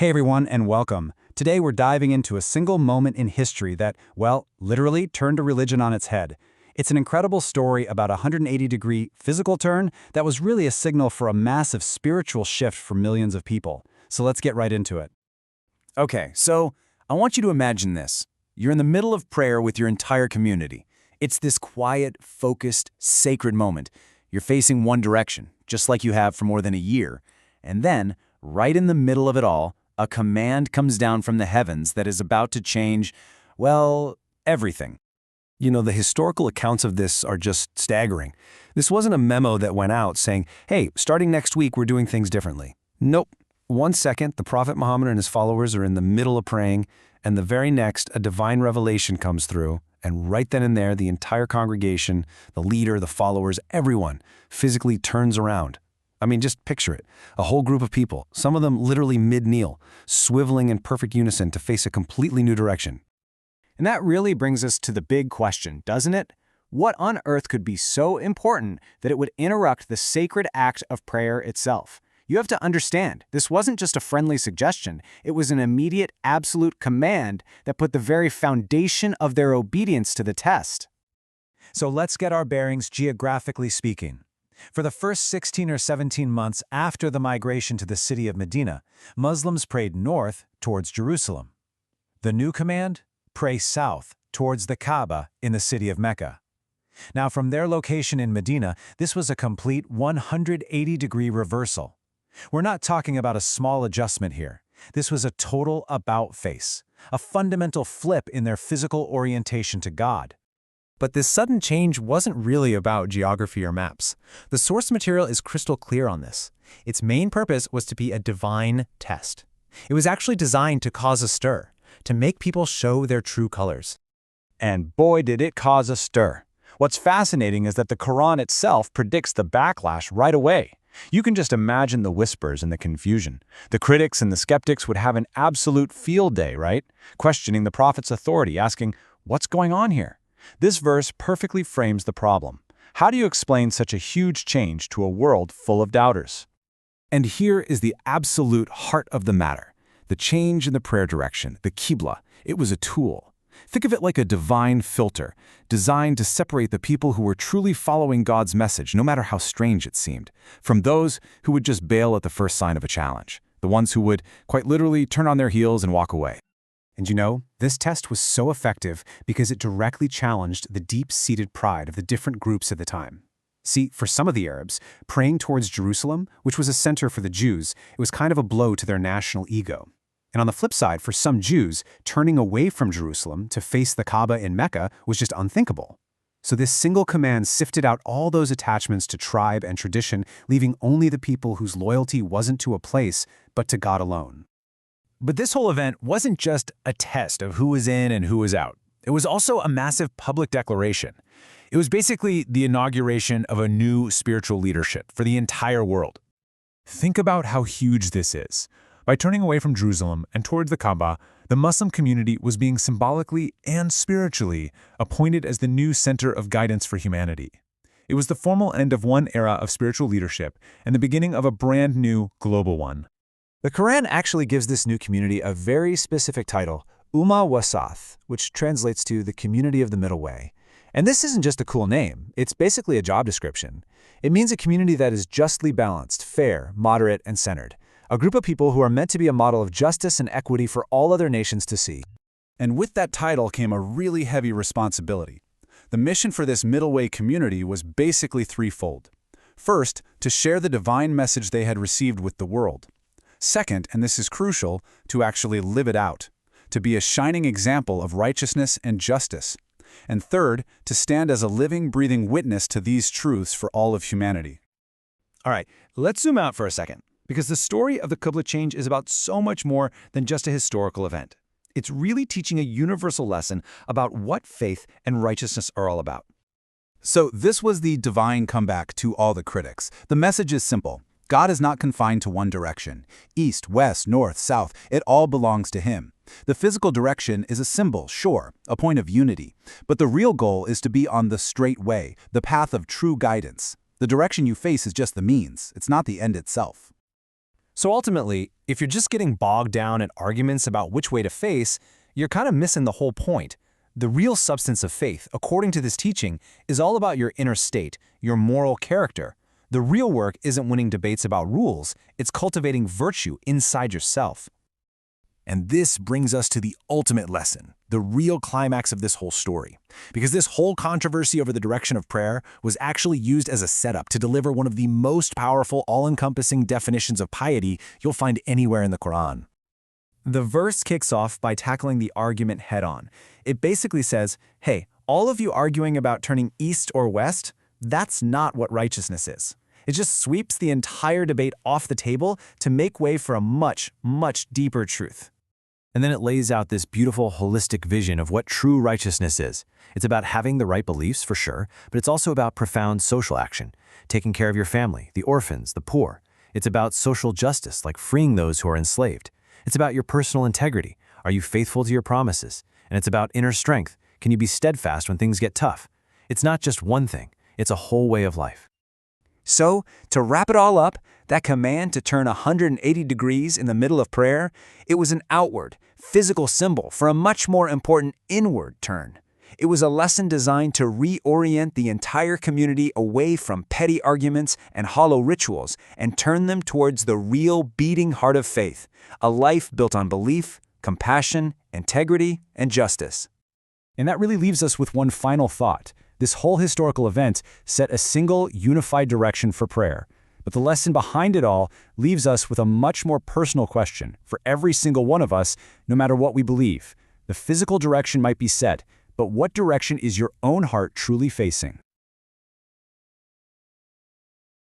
Hey everyone, and welcome. Today we're diving into a single moment in history that, well, literally turned a religion on its head. It's an incredible story about a 180-degree physical turn that was really a signal for a massive spiritual shift for millions of people. So let's get right into it. Okay, so I want you to imagine this. You're in the middle of prayer with your entire community. It's this quiet, focused, sacred moment. You're facing one direction, just like you have for more than a year. And then, right in the middle of it all, a command comes down from the heavens that is about to change, well, everything. The historical accounts of this are just staggering. This wasn't a memo that went out saying, hey, starting next week, we're doing things differently. Nope. 1 second, the Prophet Muhammad and his followers are in the middle of praying, and the very next, a divine revelation comes through, and right then and there, the entire congregation, the leader, the followers, everyone, physically turns around. I mean, just picture it. A whole group of people, some of them literally mid-kneel, swiveling in perfect unison to face a completely new direction. And that really brings us to the big question, doesn't it? What on earth could be so important that it would interrupt the sacred act of prayer itself? You have to understand, this wasn't just a friendly suggestion. It was an immediate, absolute command that put the very foundation of their obedience to the test. So let's get our bearings geographically speaking. For the first 16 or 17 months after the migration to the city of Medina, Muslims prayed north towards Jerusalem. The new command? Pray south towards the Kaaba in the city of Mecca. Now, from their location in Medina, this was a complete 180-degree reversal. We're not talking about a small adjustment here. This was a total about-face, a fundamental flip in their physical orientation to God. But this sudden change wasn't really about geography or maps. The source material is crystal clear on this. Its main purpose was to be a divine test. It was actually designed to cause a stir, to make people show their true colors. And boy, did it cause a stir. What's fascinating is that the Quran itself predicts the backlash right away. You can just imagine the whispers and the confusion. The critics and the skeptics would have an absolute field day, right? Questioning the Prophet's authority, asking, what's going on here? This verse perfectly frames the problem. How do you explain such a huge change to a world full of doubters? And here is the absolute heart of the matter. The change in the prayer direction, the Qibla, it was a tool. Think of it like a divine filter, designed to separate the people who were truly following God's message, no matter how strange it seemed, from those who would just bail at the first sign of a challenge, the ones who would, quite literally, turn on their heels and walk away. And this test was so effective because it directly challenged the deep-seated pride of the different groups at the time. See, for some of the Arabs, praying towards Jerusalem, which was a center for the Jews, it was kind of a blow to their national ego. And on the flip side, for some Jews, turning away from Jerusalem to face the Kaaba in Mecca was just unthinkable. So this single command sifted out all those attachments to tribe and tradition, leaving only the people whose loyalty wasn't to a place, but to God alone. But this whole event wasn't just a test of who was in and who was out. It was also a massive public declaration. It was basically the inauguration of a new spiritual leadership for the entire world. Think about how huge this is. By turning away from Jerusalem and towards the Kaaba, the Muslim community was being symbolically and spiritually appointed as the new center of guidance for humanity. It was the formal end of one era of spiritual leadership and the beginning of a brand new global one. The Quran actually gives this new community a very specific title, Ummah Wasath, which translates to the community of the middle way. And this isn't just a cool name, it's basically a job description. It means a community that is justly balanced, fair, moderate, and centered. A group of people who are meant to be a model of justice and equity for all other nations to see. And with that title came a really heavy responsibility. The mission for this middle way community was basically threefold. First, to share the divine message they had received with the world. Second, and this is crucial, to actually live it out, to be a shining example of righteousness and justice. And third, to stand as a living, breathing witness to these truths for all of humanity. All right, let's zoom out for a second, because the story of the Qibla change is about so much more than just a historical event. It's really teaching a universal lesson about what faith and righteousness are all about. So this was the divine comeback to all the critics. The message is simple. God is not confined to one direction. East, west, north, south, it all belongs to Him. The physical direction is a symbol, sure, a point of unity. But the real goal is to be on the straight way, the path of true guidance. The direction you face is just the means. It's not the end itself. So ultimately, if you're just getting bogged down in arguments about which way to face, you're kind of missing the whole point. The real substance of faith, according to this teaching, is all about your inner state, your moral character. The real work isn't winning debates about rules, it's cultivating virtue inside yourself. And this brings us to the ultimate lesson, the real climax of this whole story. Because this whole controversy over the direction of prayer was actually used as a setup to deliver one of the most powerful, all-encompassing definitions of piety you'll find anywhere in the Quran. The verse kicks off by tackling the argument head-on. It basically says, hey, all of you arguing about turning east or west, that's not what righteousness is. It just sweeps the entire debate off the table to make way for a much, much deeper truth. And then it lays out this beautiful, holistic vision of what true righteousness is. It's about having the right beliefs, for sure, but it's also about profound social action, taking care of your family, the orphans, the poor. It's about social justice, like freeing those who are enslaved. It's about your personal integrity. Are you faithful to your promises? And it's about inner strength. Can you be steadfast when things get tough? It's not just one thing. It's a whole way of life. So, to wrap it all up, that command to turn 180 degrees in the middle of prayer, it was an outward, physical symbol for a much more important inward turn. It was a lesson designed to reorient the entire community away from petty arguments and hollow rituals and turn them towards the real beating heart of faith, a life built on belief, compassion, integrity, and justice. And that really leaves us with one final thought. This whole historical event set a single, unified direction for prayer. But the lesson behind it all leaves us with a much more personal question for every single one of us, no matter what we believe. The physical direction might be set, but what direction is your own heart truly facing?